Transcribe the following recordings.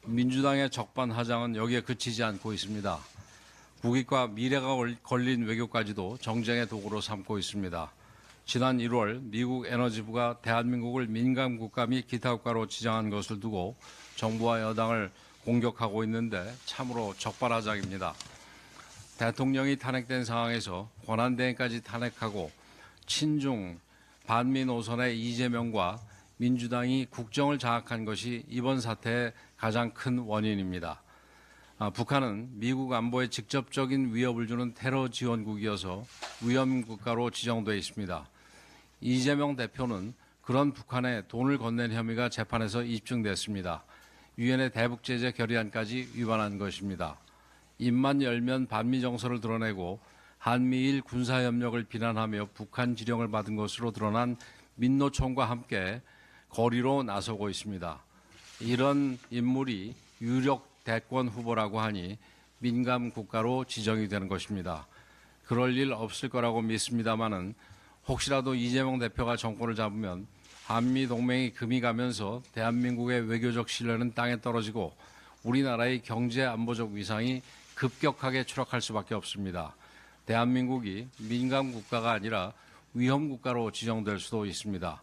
민주당의 적반하장은 여기에 그치지 않고 있습니다. 국익과 미래가 걸린 외교까지도 정쟁의 도구로 삼고 있습니다. 지난 1월 미국 에너지부가 대한민국을 민감 국가 및 기타 국가로 지정한 것을 두고 정부와 여당을 공격하고 있는데 참으로 적반하장입니다. 대통령이 탄핵된 상황에서 권한대행까지 탄핵하고 친중 반미 노선의 이재명과 민주당이 국정을 장악한 것이 이번 사태의 가장 큰 원인입니다. 북한은 미국 안보에 직접적인 위협을 주는 테러 지원국이어서 위험 국가로 지정돼 있습니다. 이재명 대표는 그런 북한에 돈을 건넨 혐의가 재판에서 입증됐습니다. 유엔의 대북 제재 결의안까지 위반한 것입니다. 입만 열면 반미 정서를 드러내고 한미일 군사협력을 비난하며 북한 지령을 받은 것으로 드러난 민노총과 함께 거리로 나서고 있습니다. 이런 인물이 유력 대권 후보라고 하니 민감 국가로 지정이 되는 것입니다. 그럴 일 없을 거라고 믿습니다마는 혹시라도 이재명 대표가 정권을 잡으면 한미 동맹이 금이 가면서 대한민국의 외교적 신뢰는 땅에 떨어지고 우리나라의 경제 안보적 위상이 급격하게 추락할 수밖에 없습니다. 대한민국이 민감 국가가 아니라 위험 국가로 지정될 수도 있습니다.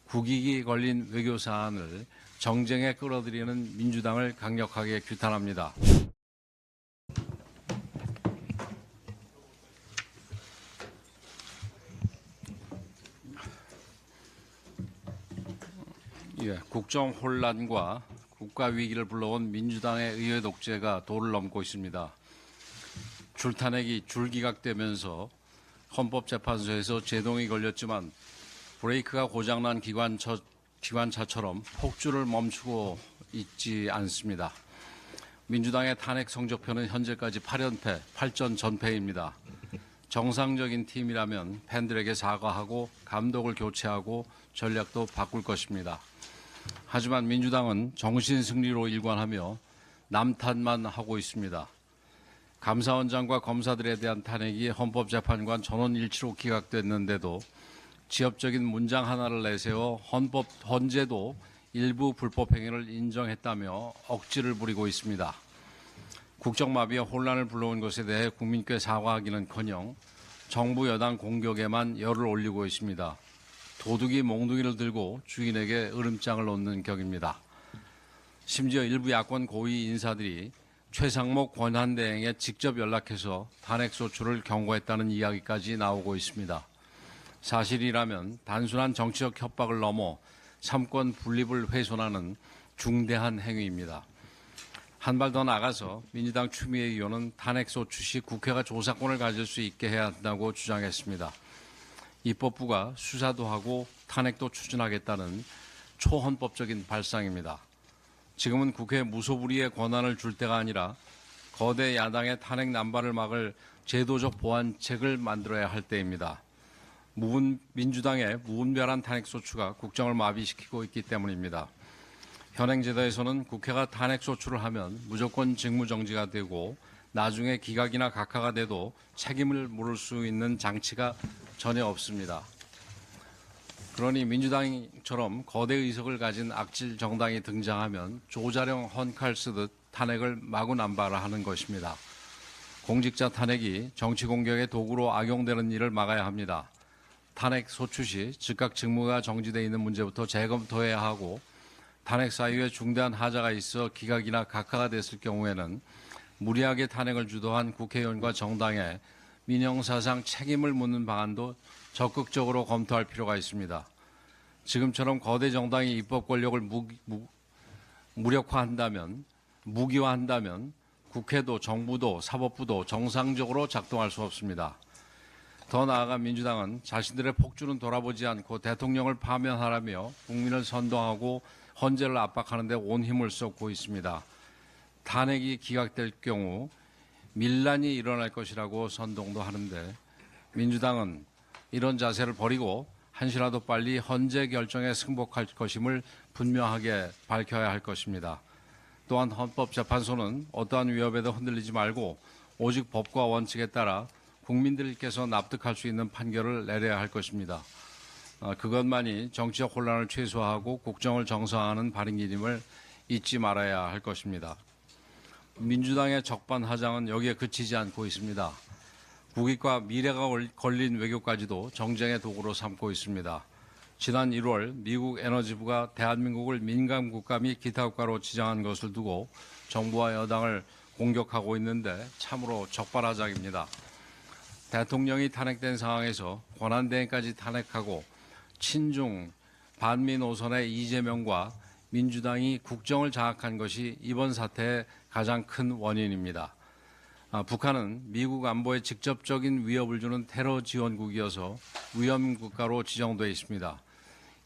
국익이 걸린 외교 사안을 정쟁에 끌어들이는 민주당을 강력하게 규탄합니다. 국정 혼란과 국가 위기를 불러온 민주당의 의회 독재가 도를 넘고 있습니다. 줄탄핵이 줄기각되면서 헌법재판소에서 제동이 걸렸지만 브레이크가 고장난 기관차처럼 폭주를 멈추고 있지 않습니다. 민주당의 탄핵 성적표는 현재까지 8연패, 8전 전패입니다. 정상적인 팀이라면 팬들에게 사과하고 감독을 교체하고 전략도 바꿀 것입니다. 하지만 민주당은 정신승리로 일관하며 남탓만 하고 있습니다. 감사원장과 검사들에 대한 탄핵이 헌법재판관 전원일치로 기각됐는데도 지엽적인 문장 하나를 내세워 헌재도 일부 불법행위를 인정했다며 억지를 부리고 있습니다. 국정마비와 혼란을 불러온 것에 대해 국민께 사과하기는커녕 정부 여당 공격에만 열을 올리고 있습니다. 도둑이 몽둥이를 들고 주인에게 으름장을 놓는 격입니다. 심지어 일부 야권 고위 인사들이 최상목 권한대행에 직접 연락해서 탄핵소추를 경고했다는 이야기까지 나오고 있습니다. 사실이라면 단순한 정치적 협박을 넘어 삼권 분립을 훼손하는 중대한 행위입니다. 한 발 더 나가서 민주당 추미애 의원은 탄핵소추 시 국회가 조사권을 가질 수 있게 해야 한다고 주장했습니다. 입법부가 수사도 하고 탄핵도 추진하겠다는 초헌법적인 발상입니다. 지금은 국회에 무소불위의 권한을 줄 때가 아니라 거대 야당의 탄핵 남발을 막을 제도적 보완책을 만들어야 할 때입니다. 민주당의 무분별한 탄핵소추가 국정을 마비시키고 있기 때문입니다. 현행 제도에서는 국회가 탄핵소추를 하면 무조건 직무정지가 되고 나중에 기각이나 각하가 돼도 책임을 물을 수 있는 장치가 전혀 없습니다. 그러니 민주당처럼 거대 의석을 가진 악질 정당이 등장하면 조자령 헌칼 쓰듯 탄핵을 마구남발하는 것입니다. 공직자 탄핵이 정치 공격의 도구로 악용되는 일을 막아야 합니다. 탄핵 소추 시 즉각 직무가 정지되어 있는 문제부터 재검토해야 하고 탄핵 사유에 중대한 하자가 있어 기각이나 각하가 됐을 경우에는 무리하게 탄핵을 주도한 국회의원과 정당에 민형사상 책임을 묻는 방안도 적극적으로 검토할 필요가 있습니다. 지금처럼 거대 정당이 입법 권력을 무력화한다면, 무기화한다면 국회도 정부도 사법부도 정상적으로 작동할 수 없습니다. 더 나아가 민주당은 자신들의 폭주는 돌아보지 않고 대통령을 파면하라며 국민을 선동하고 헌재를 압박하는 데 온 힘을 쏟고 있습니다. 탄핵이 기각될 경우 밀란이 일어날 것이라고 선동도 하는데 민주당은 이런 자세를 버리고 한시라도 빨리 헌재 결정에 승복할 것임을 분명하게 밝혀야 할 것입니다. 또한 헌법재판소는 어떠한 위협에도 흔들리지 말고 오직 법과 원칙에 따라 국민들께서 납득할 수 있는 판결을 내려야 할 것입니다. 그것만이 정치적 혼란을 최소화하고 국정을 정상화하는 바른 길임을 잊지 말아야 할 것입니다. 민주당의 적반하장은 여기에 그치지 않고 있습니다. 국익과 미래가 걸린 외교까지도 정쟁의 도구로 삼고 있습니다. 지난 1월 미국 에너지부가 대한민국을 민감 국가 및 기타 국가로 지정한 것을 두고 정부와 여당을 공격하고 있는데 참으로 적반하장입니다. 대통령이 탄핵된 상황에서 권한대행까지 탄핵하고 친중 반미 노선의 이재명과 민주당이 국정을 장악한 것이 이번 사태의 가장 큰 원인입니다. 북한은 미국 안보에 직접적인 위협을 주는 테러 지원국이어서 위험 국가로 지정돼 있습니다.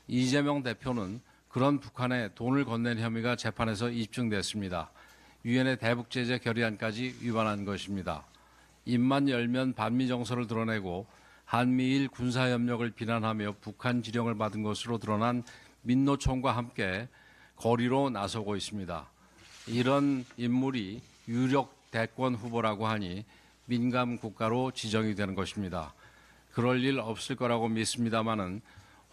이재명 대표는 그런 북한에 돈을 건넨 혐의가 재판에서 입증됐습니다. 유엔의 대북제재 결의안까지 위반한 것입니다. 입만 열면 반미 정서를 드러내고 한미일 군사협력을 비난하며 북한 지령을 받은 것으로 드러난 민노총과 함께 거리로 나서고 있습니다. 이런 인물이 유력 대권 후보라고 하니 민감 국가로 지정이 되는 것입니다. 그럴 일 없을 거라고 믿습니다마는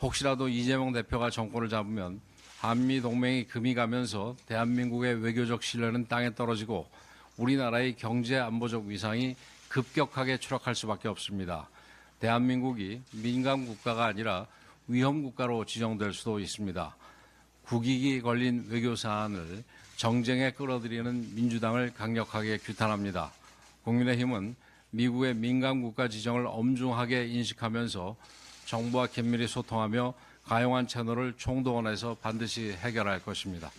혹시라도 이재명 대표가 정권을 잡으면 한미 동맹이 금이 가면서 대한민국의 외교적 신뢰는 땅에 떨어지고 우리나라의 경제 안보적 위상이 급격하게 추락할 수밖에 없습니다. 대한민국이 민감 국가가 아니라 위험 국가로 지정될 수도 있습니다. 국익이 걸린 외교 사안을 정쟁에 끌어들이는 민주당을 강력하게 규탄합니다. 국민의힘은 미국의 민감 국가 지정을 엄중하게 인식하면서 정부와 긴밀히 소통하며 가용한 채널을 총동원해서 반드시 해결할 것입니다.